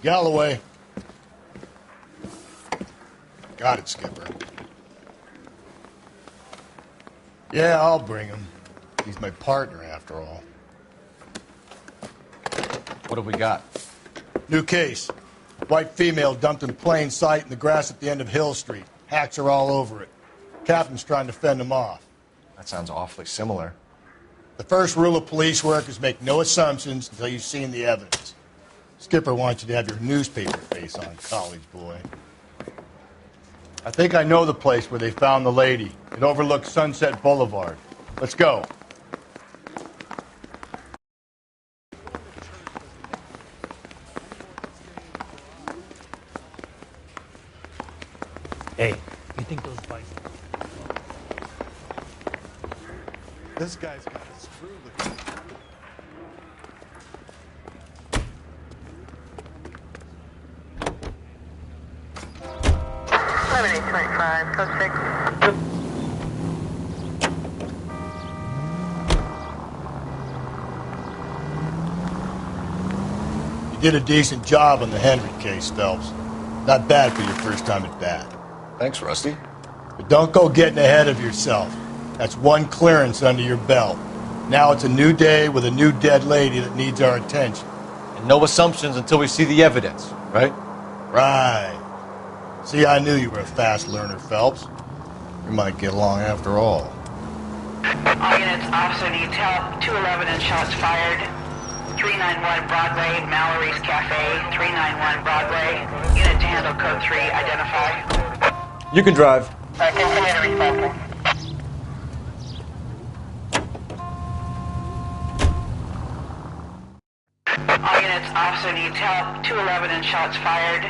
Galloway. Got it, Skipper. Yeah, I'll bring him. He's my partner, after all. What have we got? New case. White female dumped in plain sight in the grass at the end of Hill Street. Hacks are all over it. Captain's trying to fend them off. That sounds awfully similar. The first rule of police work is make no assumptions until you've seen the evidence. Skipper wants you to have your newspaper face on, college boy. I think I know the place where they found the lady. It overlooks Sunset Boulevard. Let's go. Hey, you think those bikes... This guy's got a screw look. 11-825, code 6. You did a decent job on the Henry case, Phelps. Not bad for your first time at bat. Thanks, Rusty. But don't go getting ahead of yourself. That's one clearance under your belt. Now it's a new day with a new dead lady that needs our attention. And no assumptions until we see the evidence, right? Right. See, I knew you were a fast learner, Phelps. We might get along after all. All units, officer needs help. 211 and shots fired. 391 Broadway, Mallory's Cafe. 391 Broadway. Unit to handle code 3, identify. You can drive. Continue to respond. All units, officer needs help. 211 and shots fired.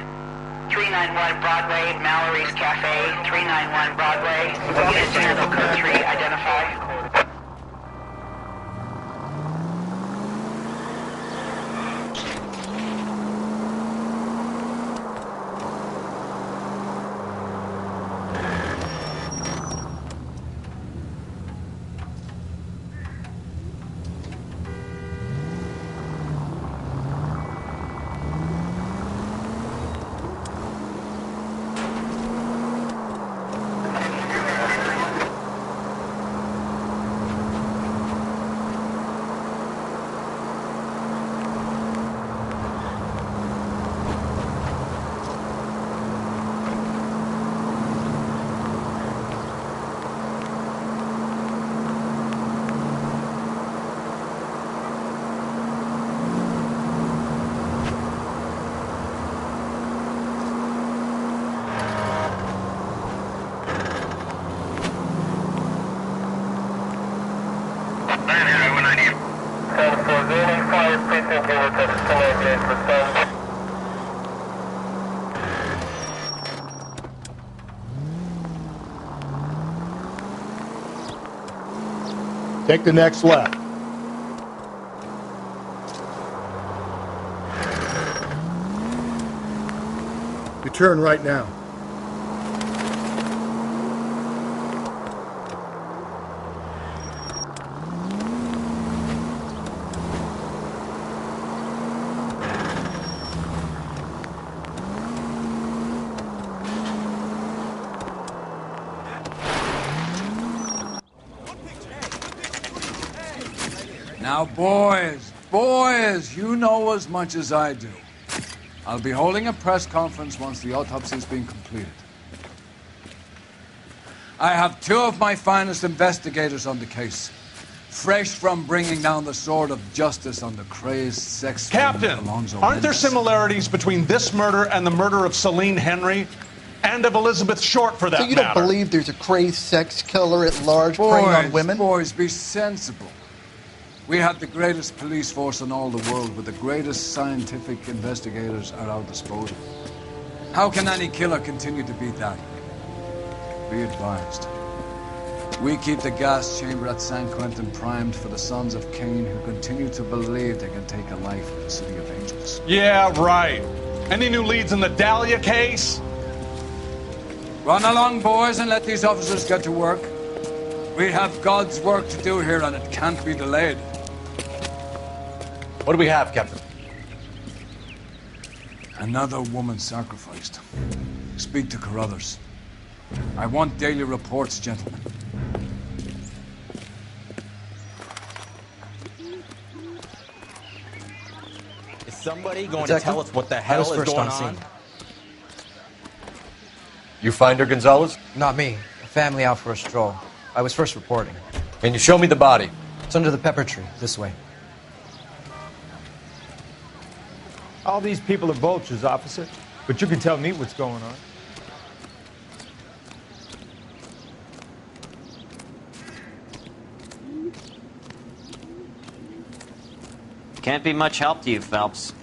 391 Broadway, Mallory's Cafe. 391 Broadway. Unit to handle code 3, identify. Take the next left. You turn right now. Now, boys, you know as much as I do. I'll be holding a press conference once the autopsy's been completed. I have two of my finest investigators on the case, fresh from bringing down the sword of justice on the crazed sex Captain, aren't there similarities between this murder and the murder of Celine Henry and of Elizabeth Short, for that matter? So you don't believe there's a crazed sex killer at large preying on women? Boys, be sensible. We have the greatest police force in all the world with the greatest scientific investigators at our disposal. How can any killer continue to beat that? Be advised. We keep the gas chamber at San Quentin primed for the sons of Cain who continue to believe they can take a life in the City of Angels. Yeah, right. Any new leads in the Dahlia case? Run along, boys, and let these officers get to work. We have God's work to do here, and it can't be delayed. What do we have, Captain? Another woman sacrificed. Speak to Carruthers. I want daily reports, gentlemen. Is somebody going to tell us what the hell is going on? You find her, Gonzalez? Not me. A family out for a stroll. I was first reporting. Can you show me the body? It's under the pepper tree, this way. All these people are vultures, officer. But you can tell me what's going on. Can't be much help to you, Phelps.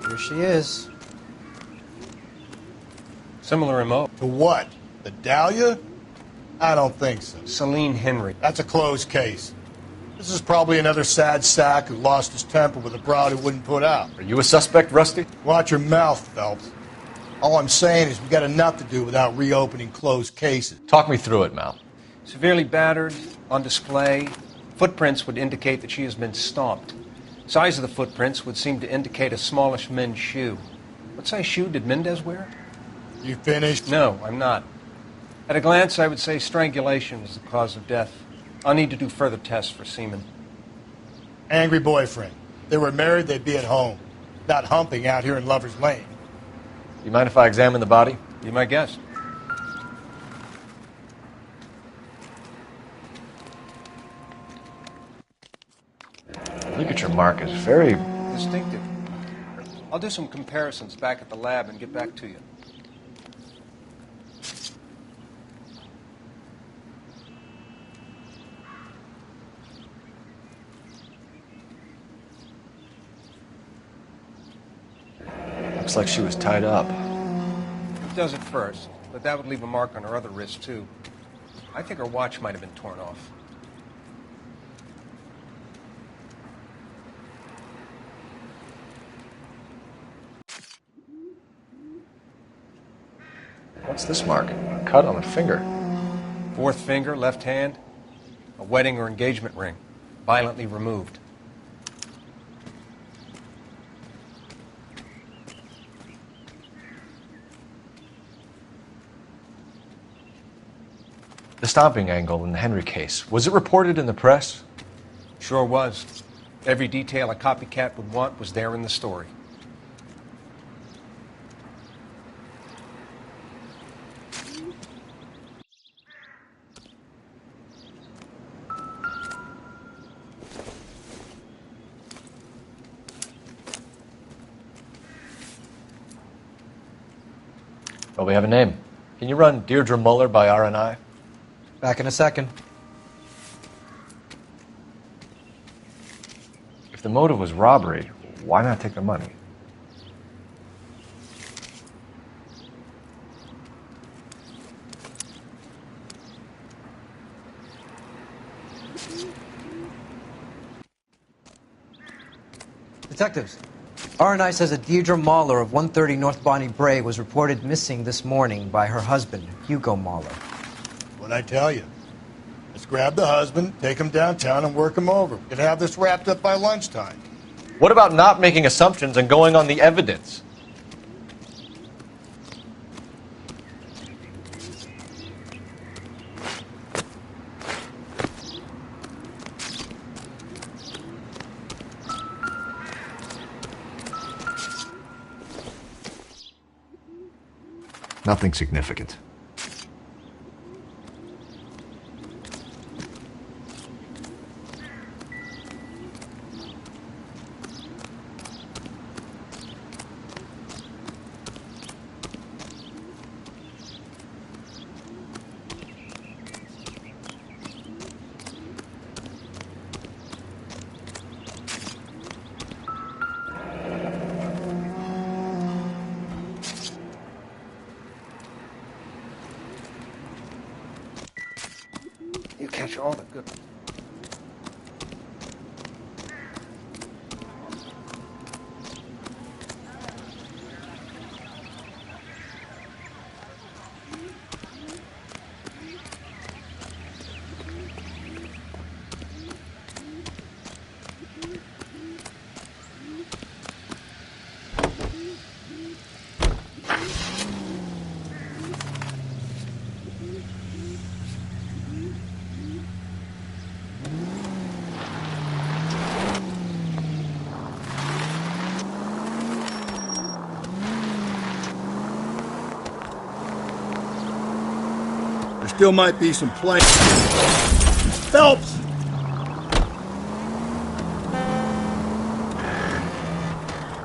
Here she is. Similar remote. To what? The Dahlia? I don't think so. Celine Henry. That's a closed case. This is probably another sad sack who lost his temper with a broad who wouldn't put out. Are you a suspect, Rusty? Watch your mouth, Phelps. All I'm saying is we got enough to do without reopening closed cases. Talk me through it, Mal. Severely battered, on display. Footprints would indicate that she has been stomped. Size of the footprints would seem to indicate a smallish men's shoe. What size shoe did Mendez wear? You finished? No, I'm not. At a glance, I would say strangulation was the cause of death. I'll need to do further tests for semen. Angry boyfriend. If they were married, they'd be at home. Not humping out here in Lover's Lane. You mind if I examine the body? Be my guest. Look at your mark. It's very... Distinctive. I'll do some comparisons back at the lab and get back to you. Looks like she was tied up. It does at first, but that would leave a mark on her other wrist, too. I think her watch might have been torn off. What's this mark? A cut on a finger. Fourth finger, left hand, a wedding or engagement ring, violently removed. The stomping angle in the Henry case, was it reported in the press? Sure was. Every detail a copycat would want was there in the story. Well, we have a name. Can you run Deirdre Muller by RNI? Back in a second. If the motive was robbery, why not take the money? Detectives, RNI says that Deirdre Mahler of 130 North Bonnie Bray was reported missing this morning by her husband, Hugo Mahler. What'd I tell you? Let's grab the husband, take him downtown, and work him over. We could have this wrapped up by lunchtime. What about not making assumptions and going on the evidence? Nothing significant. You catch all the good. There still might be some planes. Phelps!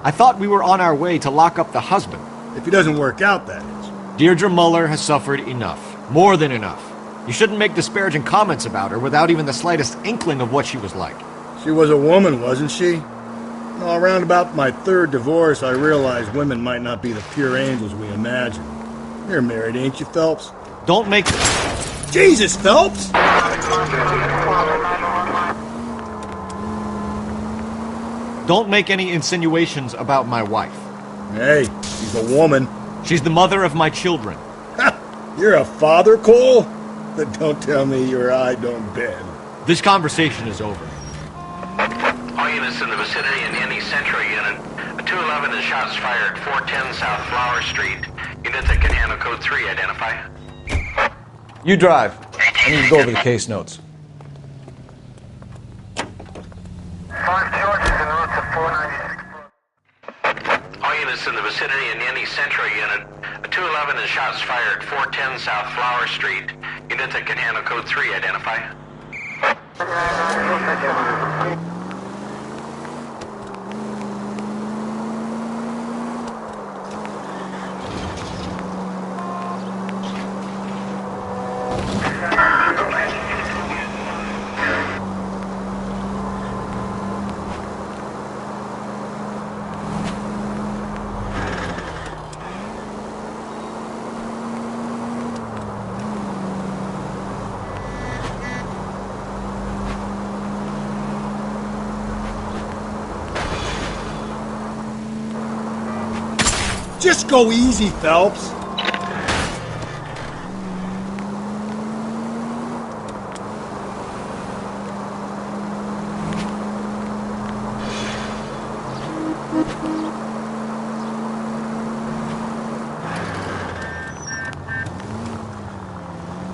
I thought we were on our way to lock up the husband. If he doesn't work out, that is. Deirdre Muller has suffered enough. More than enough. You shouldn't make disparaging comments about her without even the slightest inkling of what she was like. She was a woman, wasn't she? Well, around about my third divorce, I realized women might not be the pure angels we imagine. You're married, ain't you, Phelps? Don't make... Jesus, Phelps! Don't make any insinuations about my wife. Hey, she's a woman. She's the mother of my children. You're a father, Cole? But don't tell me your eye don't bend. This conversation is over. All units in the vicinity in any Central unit. A 211 and shots fired, 410 South Flower Street. Units that can handle code 3, identify. You drive. I need to go over the case notes. 5 charges en route to 496. All units in the vicinity in any Central unit. A 211 and shots fired, 410 South Flower Street. Units that can handle code 3, identify. Just go easy, Phelps.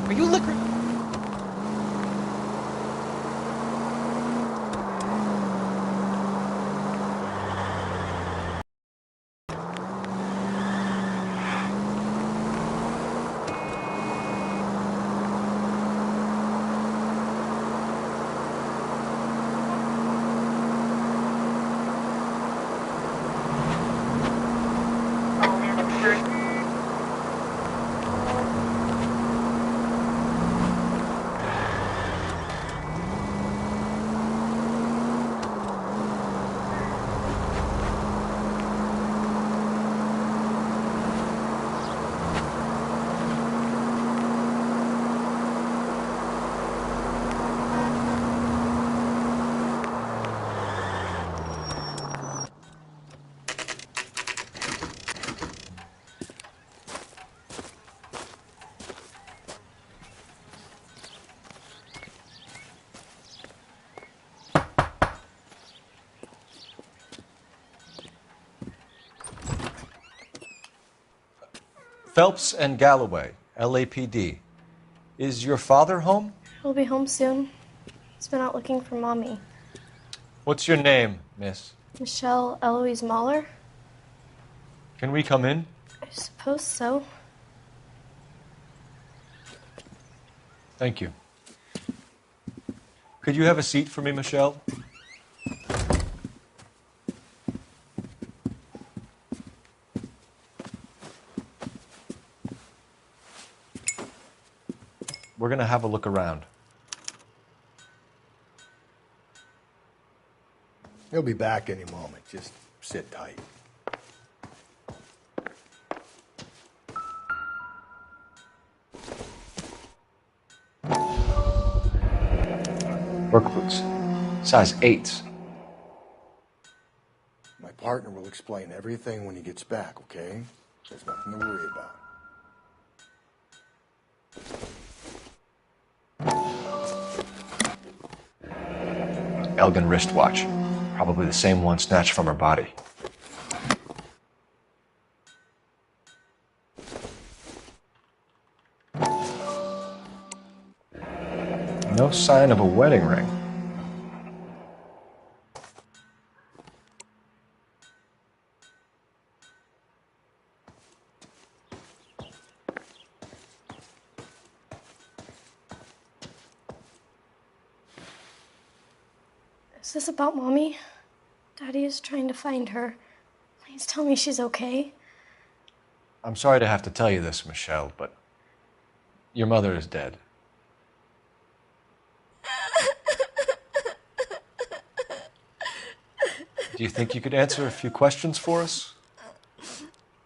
Are you liquor? Phelps and Galloway, LAPD. Is your father home? He'll be home soon. He's been out looking for Mommy. What's your name, miss? Michelle Eloise Mahler? Can we come in? I suppose so. Thank you. Could you have a seat for me, Michelle? We're going to have a look around. He'll be back any moment. Just sit tight. Work boots. Size 8s. My partner will explain everything when he gets back, okay? There's nothing to worry about. Elgin wristwatch. Probably the same one snatched from her body. No sign of a wedding ring. Is this about Mommy? Daddy is trying to find her. Please tell me she's okay. I'm sorry to have to tell you this, Michelle, but your mother is dead. Do you think you could answer a few questions for us?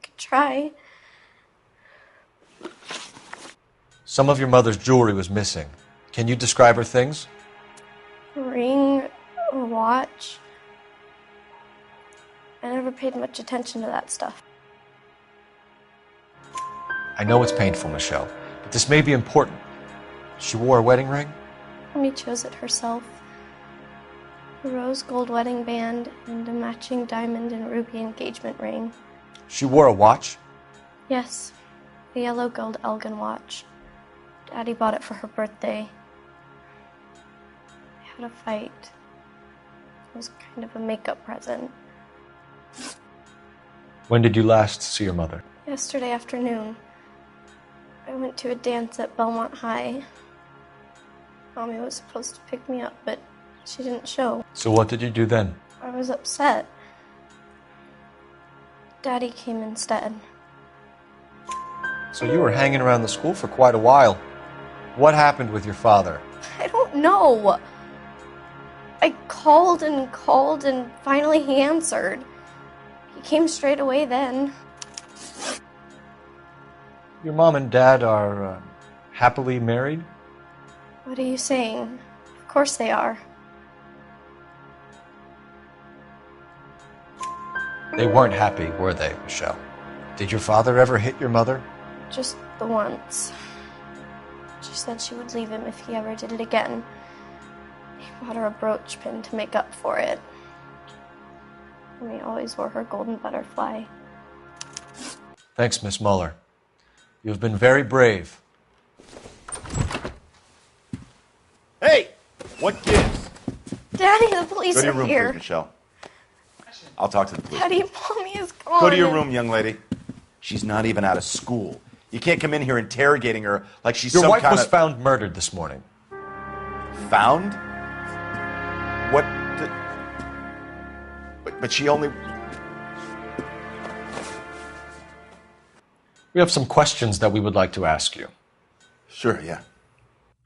Could try. Some of your mother's jewelry was missing. Can you describe her things? A ring, a watch. I never paid much attention to that stuff. I know it's painful, Michelle, but this may be important. She wore a wedding ring? Mommy chose it herself. A rose gold wedding band and a matching diamond and ruby engagement ring. She wore a watch? Yes, a yellow gold Elgin watch. Daddy bought it for her birthday. I had a fight. It was kind of a makeup present. When did you last see your mother? Yesterday afternoon. I went to a dance at Belmont High. Mommy was supposed to pick me up, but she didn't show. So what did you do then? I was upset. Daddy came instead. So you were hanging around the school for quite a while. What happened with your father? I don't know. I called and finally he answered. He came straight away then. Your mom and dad are happily married? What are you saying? Of course they are. They weren't happy, were they, Michelle? Did your father ever hit your mother? Just the once. She said she would leave him if he ever did it again. He bought her a brooch pin to make up for it. And he always wore her golden butterfly. Thanks, Miss Muller. You have been very brave. Hey! What gives? Daddy, the police Go to your are room, here. please, Michelle. I'll talk to the police. Daddy, Mommy is gone. Go to your room, young lady. She's not even out of school. You can't come in here interrogating her like she's Your some wife kind was of... found murdered this morning. Found? What? But she only... We have some questions that we would like to ask you. Sure, yeah.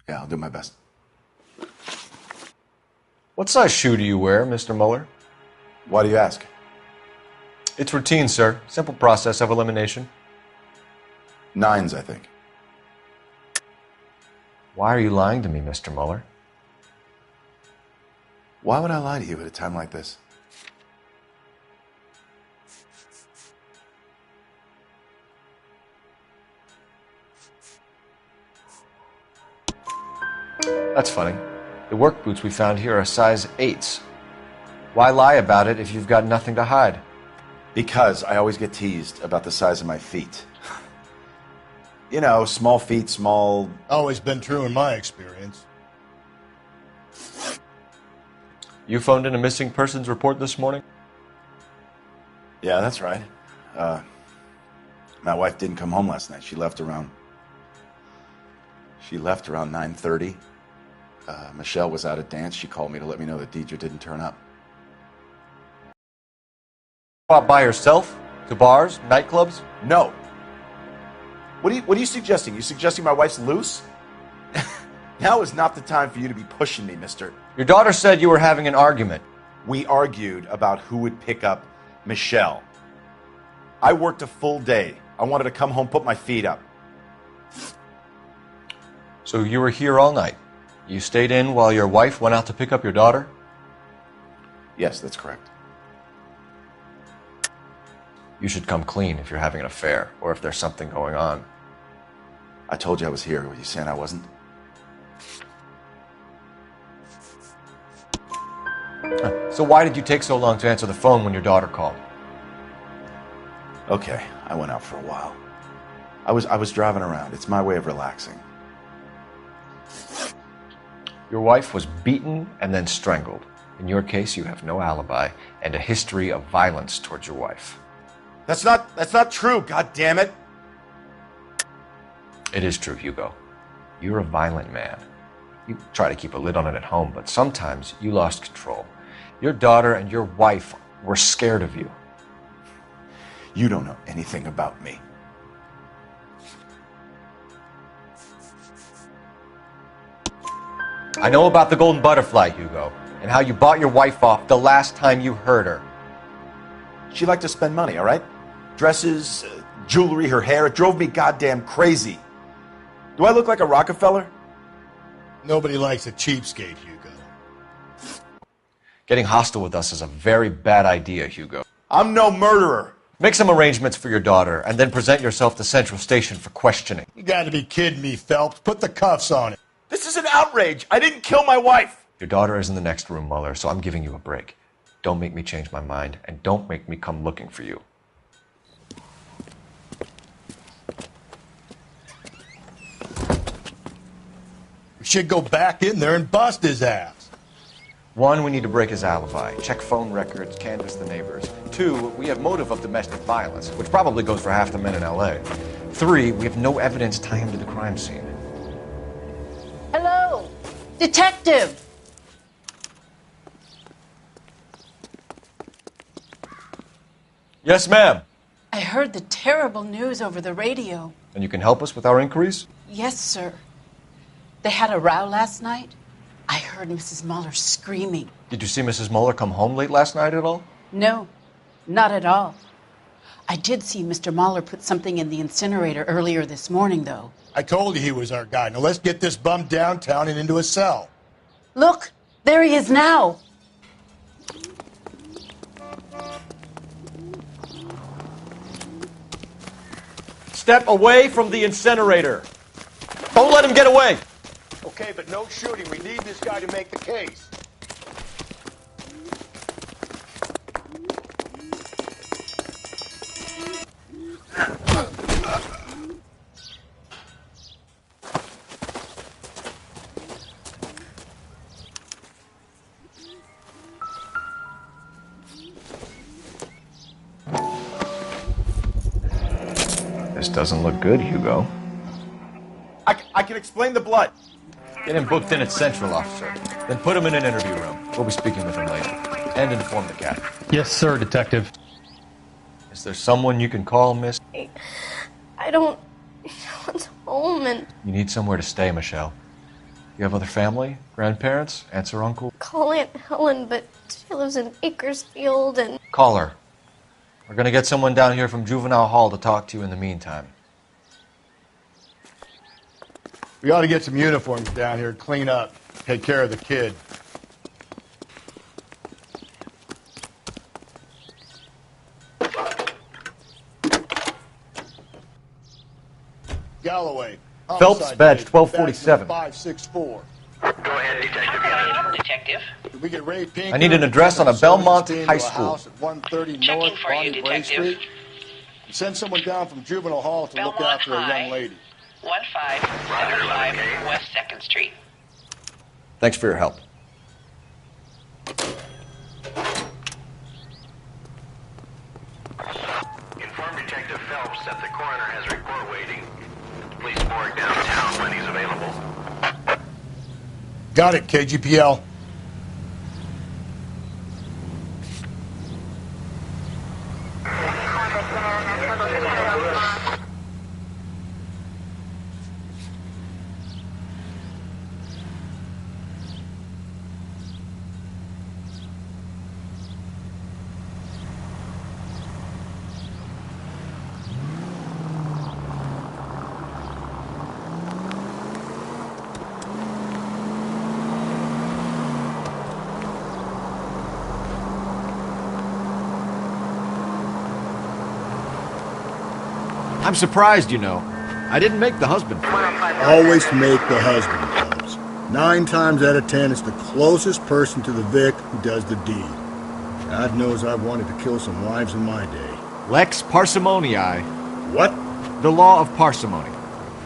Yeah, I'll do my best. What size shoe do you wear, Mr. Muller? Why do you ask? It's routine, sir. Simple process of elimination. 9s, I think. Why are you lying to me, Mr. Muller? Why would I lie to you at a time like this? That's funny. The work boots we found here are size 8s. Why lie about it if you've got nothing to hide? Because I always get teased about the size of my feet. You know, small feet, small... Always been true in my experience. You phoned in a missing persons report this morning? Yeah, that's right. My wife didn't come home last night. She left around 9:30. Michelle was out at dance. She called me to let me know that Deidre didn't turn up. Out by herself? To bars? Nightclubs? No. What are you suggesting? You suggesting my wife's loose? Now is not the time for you to be pushing me, mister. Your daughter said you were having an argument. We argued about who would pick up Michelle. I worked a full day. I wanted to come home, put my feet up. So you were here all night? You stayed in while your wife went out to pick up your daughter? Yes, that's correct. You should come clean if you're having an affair, or if there's something going on. I told you I was here. Were you saying I wasn't? So why did you take so long to answer the phone when your daughter called? Okay, I went out for a while. I was driving around. It's my way of relaxing. Your wife was beaten and then strangled. In your case, you have no alibi and a history of violence towards your wife. That's not true, god damn it. It is true, Hugo. You're a violent man. You try to keep a lid on it at home, but sometimes you lost control. Your daughter and your wife were scared of you. You don't know anything about me. I know about the golden butterfly, Hugo, and how you bought your wife off the last time you heard her. She liked to spend money, all right? Dresses, jewelry, her hair. It drove me goddamn crazy. Do I look like a Rockefeller? Nobody likes a cheapskate, Hugo. Getting hostile with us is a very bad idea, Hugo. I'm no murderer. Make some arrangements for your daughter, and then present yourself to Central Station for questioning. You gotta be kidding me, Phelps. Put the cuffs on it. This is an outrage. I didn't kill my wife. Your daughter is in the next room, Mueller, so I'm giving you a break. Don't make me change my mind, and don't make me come looking for you. We should go back in there and bust his ass. 1, we need to break his alibi. Check phone records, canvass the neighbors. 2, we have motive of domestic violence, which probably goes for half the men in L.A. 3, we have no evidence tying him to the crime scene. Hello, detective. Yes, ma'am. I heard the terrible news over the radio. And you can help us with our inquiries? Yes, sir. They had a row last night. I heard Mrs. Mueller screaming. Did you see Mrs. Mueller come home late last night at all? No, not at all. I did see Mr. Mueller put something in the incinerator earlier this morning, though. I told you he was our guy. Now let's get this bum downtown and into a cell. Look, there he is now. Step away from the incinerator. Don't let him get away. Okay, but no shooting. We need this guy to make the case. This doesn't look good, Hugo. I can explain the blood. Get him booked in at Central, officer. Then put him in an interview room. We'll be speaking with him later. And inform the captain. Yes, sir, detective. Is there someone you can call, miss? I don't want home and You need somewhere to stay, Michelle. You have other family? Grandparents? Aunts or uncle? call Aunt Helen, but she lives in Bakersfield and... Call her. We're gonna get someone down here from Juvenile Hall to talk to you in the meantime. We ought to get some uniforms down here, clean up, take care of the kid. Galloway. Phelps, badge 1247. 564. Go ahead, detective. Detective. Did we get Ray Pinker? I need an address on a Belmont Service team High to a School. house at 130 Checking North for you, Bonnie Bray detective. Street. Send someone down from Juvenile Hall to look Belmont after a High. young lady. 1575 West 2nd Street. Thanks for your help. Inform Detective Phelps that the coroner has a report waiting. Police morgue downtown when he's available. Got it, KGPL. I'm surprised, you know. I didn't make the husband. Always make the husband, Cubs. 9 times out of 10, it's the closest person to the Vic who does the deed. God knows I've wanted to kill some wives in my day. Lex parsimoniae. What? The law of parsimony.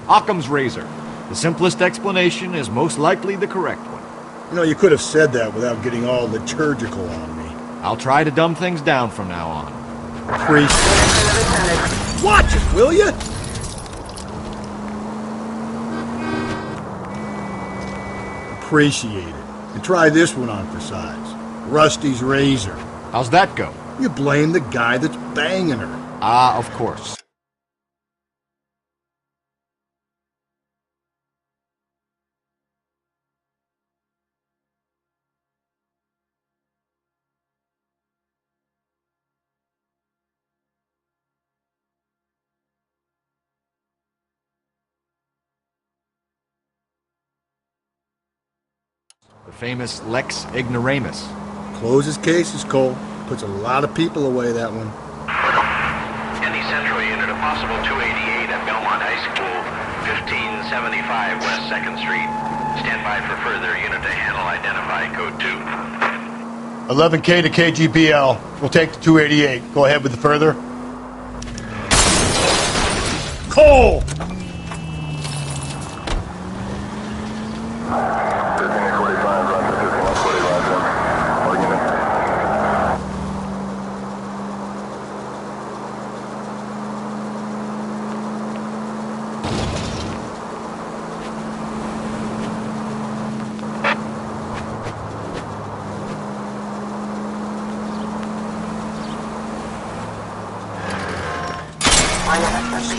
Occam's razor. The simplest explanation is most likely the correct one. You know, you could have said that without getting all liturgical on me. I'll try to dumb things down from now on. Priest. Watch it, will you? Appreciate it. And try this one on for size. Rusty's razor. How's that go? You blame the guy that's banging her. Ah, of course. The famous Lex Ignoramus. Closes cases, Cole. Puts a lot of people away, that one. Any Central unit, a possible 288 at Belmont High School, 1575 West 2nd Street. Stand by for further unit to handle. Identify code 2. 11K to KGPL. We'll take the 288. Go ahead with the further. Cole!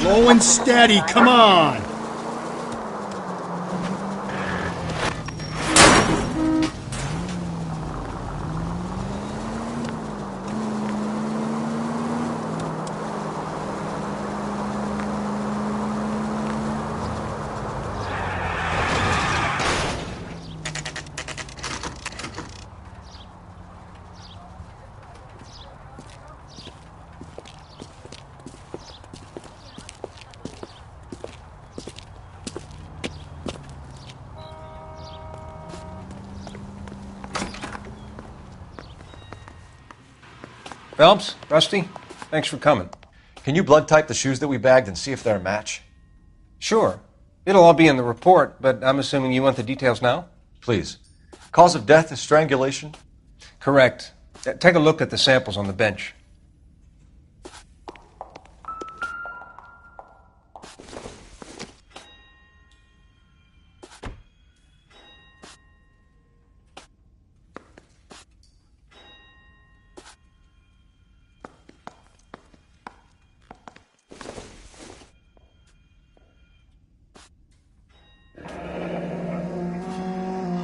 Slow and steady, come on! Phelps, Rusty, thanks for coming. Can you blood type the shoes that we bagged and see if they're a match? Sure. It'll all be in the report, but I'm assuming you want the details now? Please. Cause of death is strangulation? Correct. Take a look at the samples on the bench.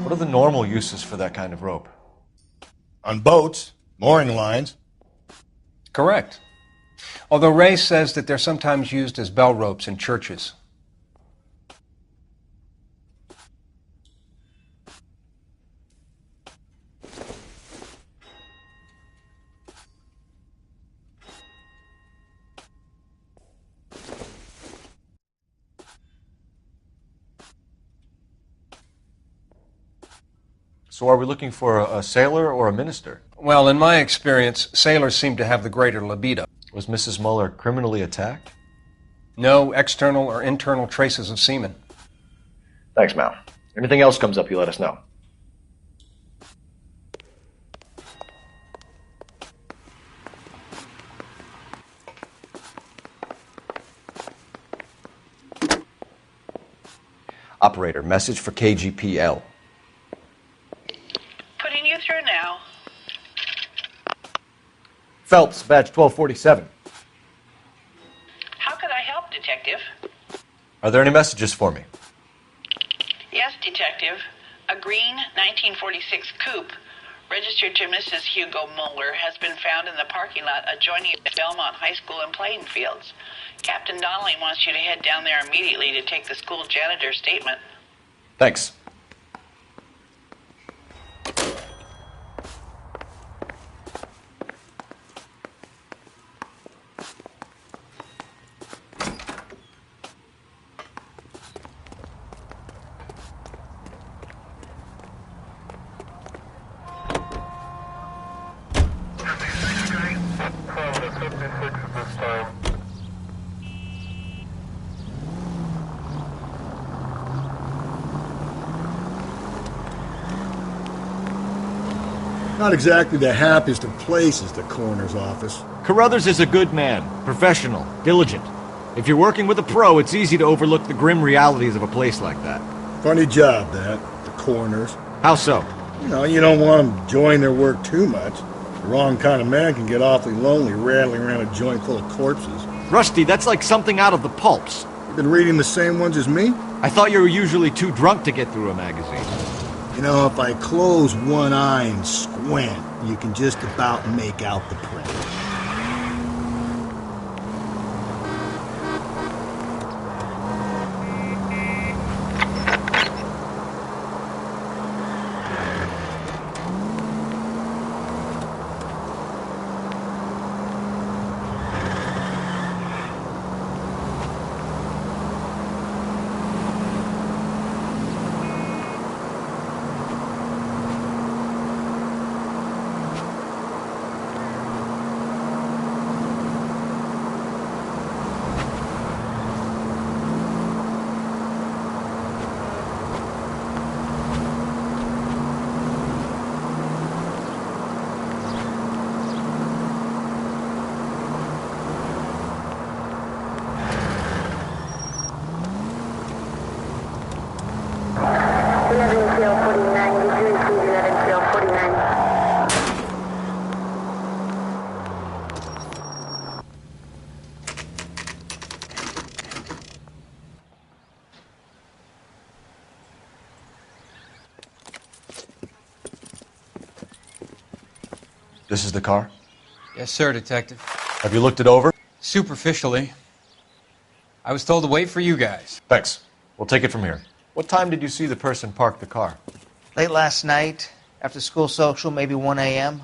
What are the normal uses for that kind of rope? On boats, mooring lines. Correct. Although Ray says that they're sometimes used as bell ropes in churches. So are we looking for a sailor or a minister? Well, in my experience, sailors seem to have the greater libido. Was Mrs. Muller criminally attacked? No external or internal traces of semen. Thanks, Mal. Anything else comes up, you let us know. Operator, message for KGPL. Putting you through now. Phelps, badge 1247. How could I help, Detective? Are there any messages for me? Yes, Detective. A green 1946 coupe registered to Mrs. Hugo Muller has been found in the parking lot adjoining Belmont High School and playing fields. Captain Donnelly wants you to head down there immediately to take the school janitor's statement. Thanks. Not exactly the happiest of places, the coroner's office. Carruthers is a good man, professional, diligent. If you're working with a pro, it's easy to overlook the grim realities of a place like that. Funny job, that. The coroner's. How so? You know, you don't want them enjoying their work too much. The wrong kind of man can get awfully lonely rattling around a joint full of corpses. Rusty, that's like something out of the pulps. You been reading the same ones as me? I thought you were usually too drunk to get through a magazine. You know, if I close one eye and squint, you can just about make out the print. This is the car? Yes, sir, Detective. Have you looked it over? Superficially. I was told to wait for you guys. Thanks. We'll take it from here. What time did you see the person park the car? Late last night, after school social, maybe 1 a.m.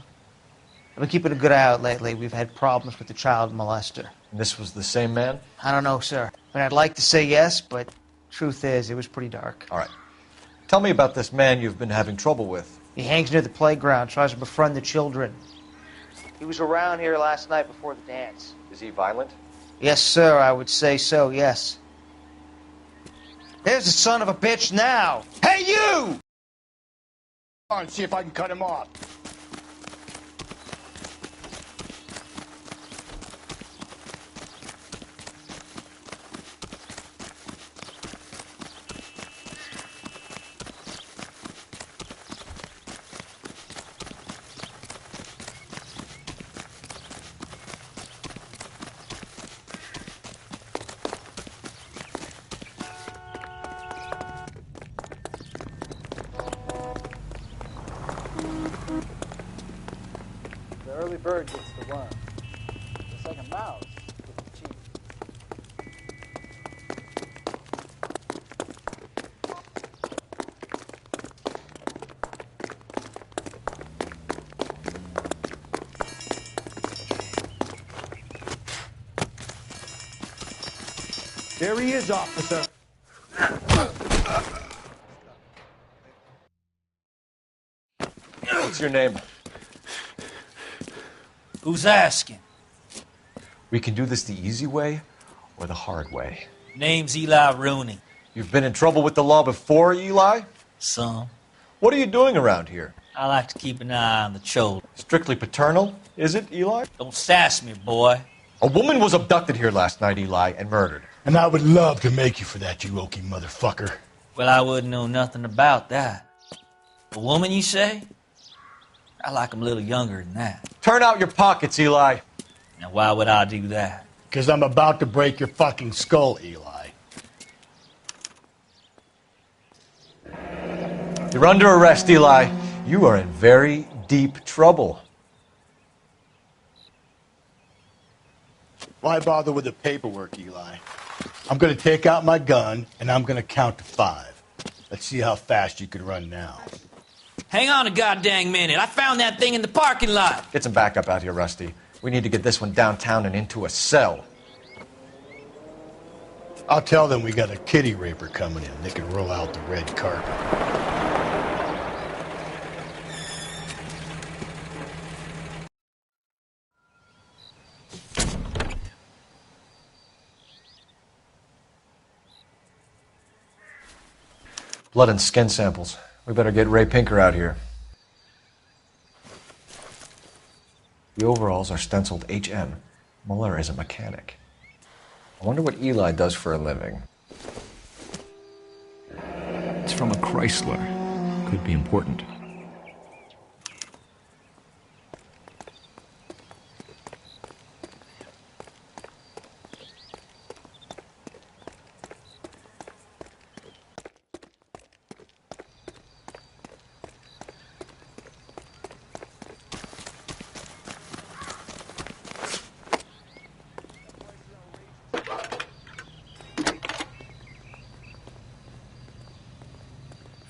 I've been keeping a good eye out lately. We've had problems with the child molester. And this was the same man? I don't know, sir. I mean, I'd like to say yes, but truth is, it was pretty dark. All right. Tell me about this man you've been having trouble with. He hangs near the playground, tries to befriend the children. He was around here last night before the dance. Is he violent? Yes, sir, I would say so, yes. There's the son of a bitch now! Hey, you! On, see if I can cut him off. The early bird gets the worm. Just like a mouse gets the cheese. There he is, officer. What's your name? Who's asking? We can do this the easy way or the hard way. Name's Eli Rooney. You've been in trouble with the law before, Eli? Some. What are you doing around here? I like to keep an eye on the children. Strictly paternal, is it, Eli? Don't sass me, boy. A woman was abducted here last night, Eli, and murdered. And I would love to make you for that, you oaky motherfucker. Well, I wouldn't know nothing about that. A woman, you say? I like 'em a little younger than that. Turn out your pockets, Eli. Now, why would I do that? Because I'm about to break your fucking skull, Eli. You're under arrest, Eli. You are in very deep trouble. Why bother with the paperwork, Eli? I'm going to take out my gun, and I'm going to count to 5. Let's see how fast you can run now. Hang on a goddamn minute. I found that thing in the parking lot. Get some backup out here, Rusty. We need to get this one downtown and into a cell. I'll tell them we got a kitty raper coming in. They can roll out the red carpet. Blood and skin samples. We better get Ray Pinker out here. The overalls are stenciled HM. Mueller is a mechanic. I wonder what Eli does for a living. It's from a Chrysler. Could be important.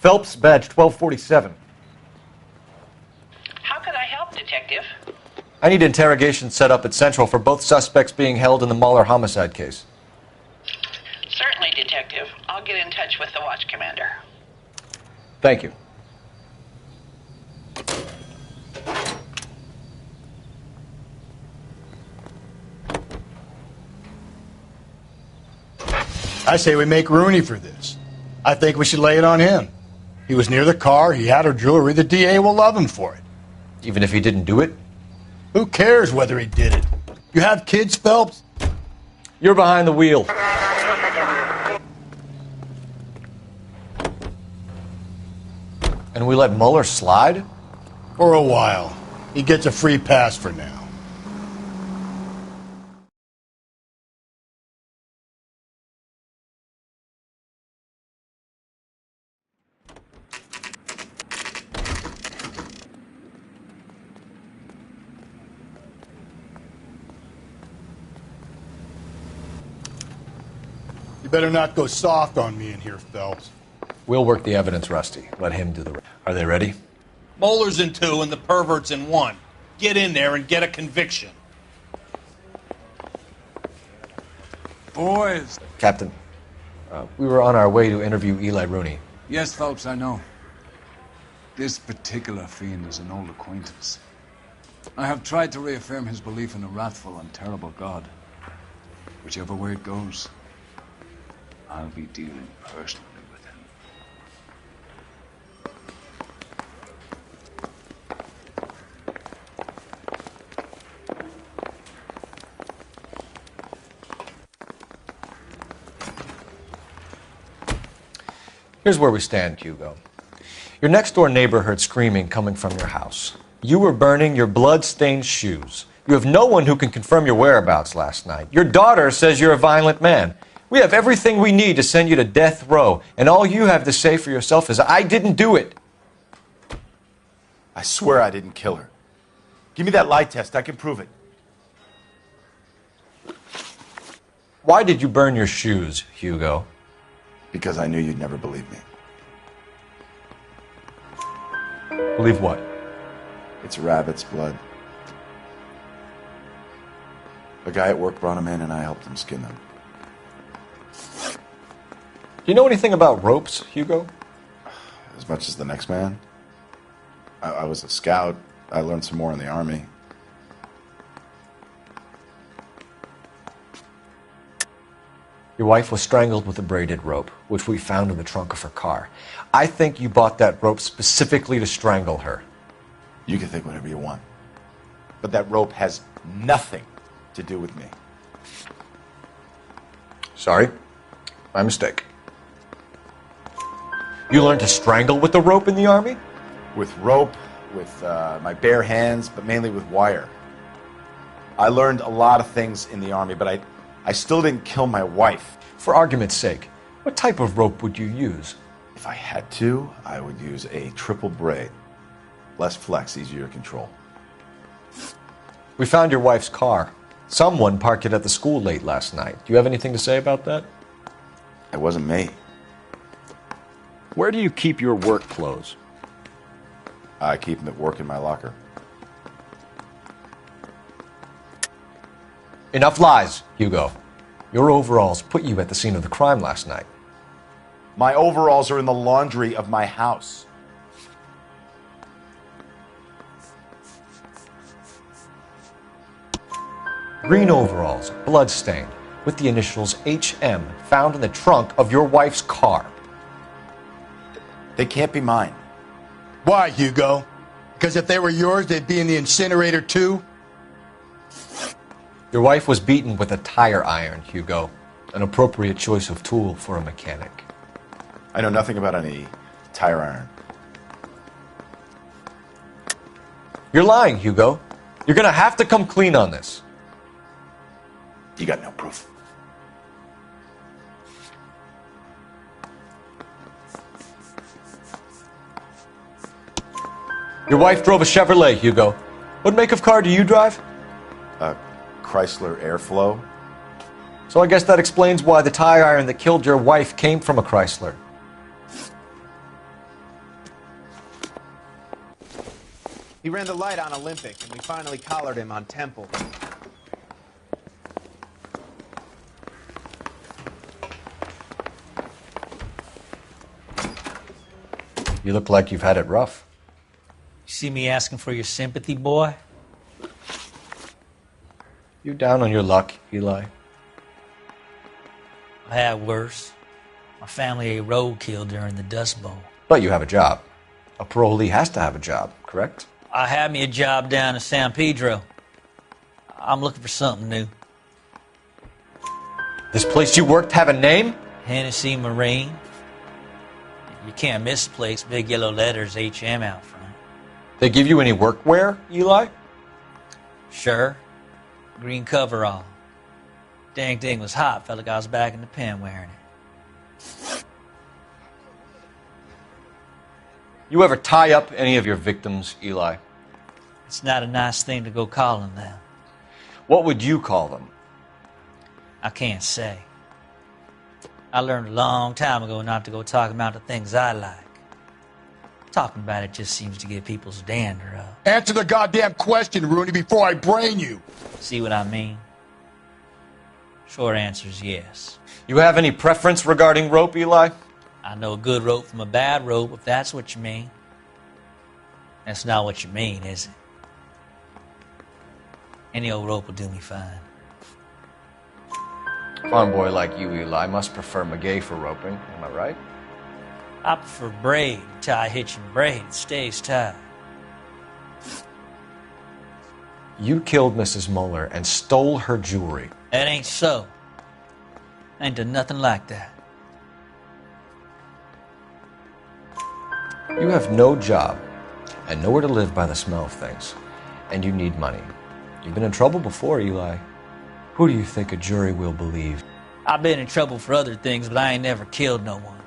Phelps, badge 1247. How could I help, Detective? I need interrogation set up at Central for both suspects being held in the Mueller homicide case. Certainly, Detective. I'll get in touch with the watch commander. Thank you. I say we make Rooney for this. I think we should lay it on him. He was near the car, he had her jewelry, the DA will love him for it. Even if he didn't do it? Who cares whether he did it? You have kids, Phelps? You're behind the wheel. And we let Mueller slide? For a while. He gets a free pass for now. You better not go soft on me in here, Phelps. We'll work the evidence, Rusty. Let him do the rest. Are they ready? Moeller's in 2 and the pervert's in 1. Get in there and get a conviction. Boys. Captain, we were on our way to interview Eli Rooney. Yes, Phelps, I know. This particular fiend is an old acquaintance. I have tried to reaffirm his belief in a wrathful and terrible God. Whichever way it goes, I'll be dealing personally with him. Here's where we stand, Hugo. Your next-door neighbor heard screaming coming from your house. You were burning your blood-stained shoes. You have no one who can confirm your whereabouts last night. Your daughter says you're a violent man. We have everything we need to send you to death row, and all you have to say for yourself is, I didn't do it. I swear I didn't kill her. Give me that lie test. I can prove it. Why did you burn your shoes, Hugo? Because I knew you'd never believe me. Believe what? It's rabbit's blood. A guy at work brought him in and I helped him skin them. Do you know anything about ropes, Hugo? As much as the next man. I was a scout. I learned some more in the Army. Your wife was strangled with a braided rope, which we found in the trunk of her car. I think you bought that rope specifically to strangle her. You can think whatever you want. But that rope has nothing to do with me. Sorry. My mistake. You learned to strangle with the rope in the Army? With rope, with my bare hands, but mainly with wire. I learned a lot of things in the Army, but I still didn't kill my wife. For argument's sake, what type of rope would you use? If I had to, I would use a triple braid. Less flex, easier to control. We found your wife's car. Someone parked it at the school late last night. Do you have anything to say about that? It wasn't me. Where do you keep your work clothes? I keep them at work in my locker. Enough lies, Hugo. Your overalls put you at the scene of the crime last night. My overalls are in the laundry of my house. Green overalls, blood-stained, with the initials HM found in the trunk of your wife's car. They can't be mine. Why, Hugo? Because if they were yours, they'd be in the incinerator too? Your wife was beaten with a tire iron, Hugo. An appropriate choice of tool for a mechanic. I know nothing about any tire iron. You're lying, Hugo. You're gonna have to come clean on this. You got no proof. Your wife drove a Chevrolet, Hugo. What make of car do you drive? A Chrysler Airflow. So I guess that explains why the tire iron that killed your wife came from a Chrysler. He ran the light on Olympic, and we finally collared him on Temple. You look like you've had it rough. You see me asking for your sympathy, boy? You down on your luck, Eli? I had worse. My family ate roadkill during the Dust Bowl. But you have a job. A parolee has to have a job, correct? I had me a job down in San Pedro. I'm looking for something new. This place you worked have a name? Hennessy Marine. You can't miss the place. Big yellow letters, HM out front. They give you any workwear, Eli? Sure. Green coverall. Dang thing was hot. Felt like I was back in the pen wearing it. You ever tie up any of your victims, Eli? It's not a nice thing to go calling them. What would you call them? I can't say. I learned a long time ago not to go talking about the things I like. Talking about it just seems to get people's dander up. Answer the goddamn question, Rooney, before I brain you. See what I mean? Short answer is yes. You have any preference regarding rope, Eli? I know a good rope from a bad rope, if that's what you mean. That's not what you mean, is it? Any old rope will do me fine. Farm boy like you, Eli, must prefer Magay for roping. Am I right? I prefer braid. Tie hitch and braid. It stays tied. You killed Mrs. Muller and stole her jewelry. That ain't so. I ain't done nothing like that. You have no job and nowhere to live by the smell of things. And you need money. You've been in trouble before, Eli. Who do you think a jury will believe? I've been in trouble for other things, but I ain't never killed no one.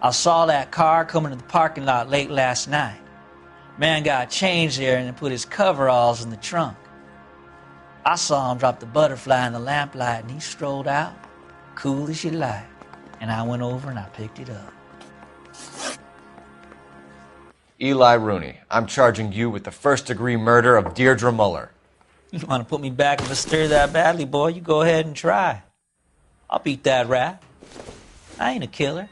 I saw that car coming to the parking lot late last night. Man got changed there and then put his coveralls in the trunk. I saw him drop the butterfly in the lamplight and he strolled out, cool as you like. And I went over and I picked it up. Eli Rooney, I'm charging you with the first-degree murder of Deirdre Muller. You want to put me back in the stir that badly, boy? You go ahead and try. I'll beat that rap. I ain't a killer.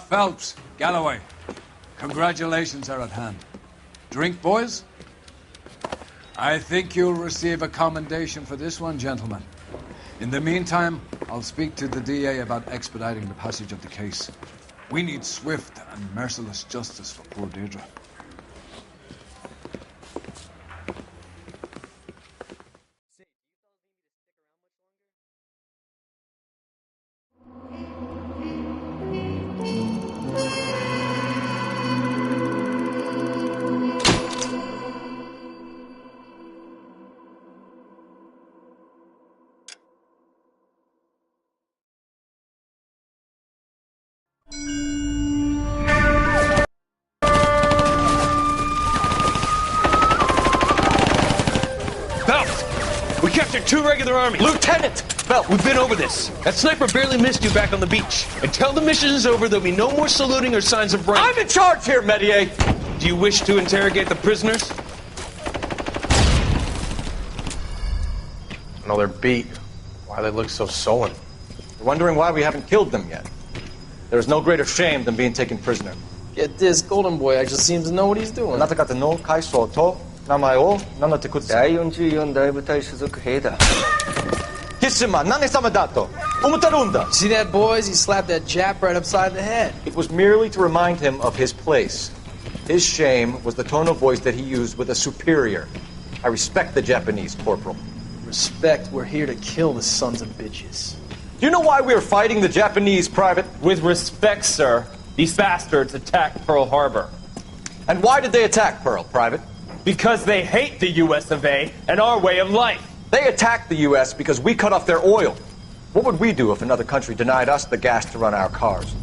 Phelps, Galloway, congratulations are at hand. Drink, boys? I think you'll receive a commendation for this one, gentlemen. In the meantime, I'll speak to the DA about expediting the passage of the case. We need swift and merciless justice for poor Deirdre. We captured 2 regular army. Lieutenant! Phelps, we've been over this. That sniper barely missed you back on the beach. Until the mission is over, there'll be no more saluting or signs of rank. I'm in charge here, Medier! Do you wish to interrogate the prisoners? No, they're beat. Why they look so sullen? The Wondering why we haven't killed them yet. There is no greater shame than being taken prisoner. Get this, Golden Boy actually seems to know what he's doing. あなた方の階層と名前を名乗ってください。第44大部隊所属兵だ。キスマ何様だと思ってるんだ。See that, boys? He slapped that Jap right upside the head. It was merely to remind him of his place. His shame was the tone of voice that he used with a superior. I respect the Japanese, Corporal. Respect, we're here to kill the sons of bitches. Do you know why we are fighting the Japanese, Private? With respect, sir, these bastards attacked Pearl Harbor. And why did they attack Pearl, Private? Because they hate the US of A and our way of life. They attacked the U.S. because we cut off their oil. What would we do if another country denied us the gas to run our cars?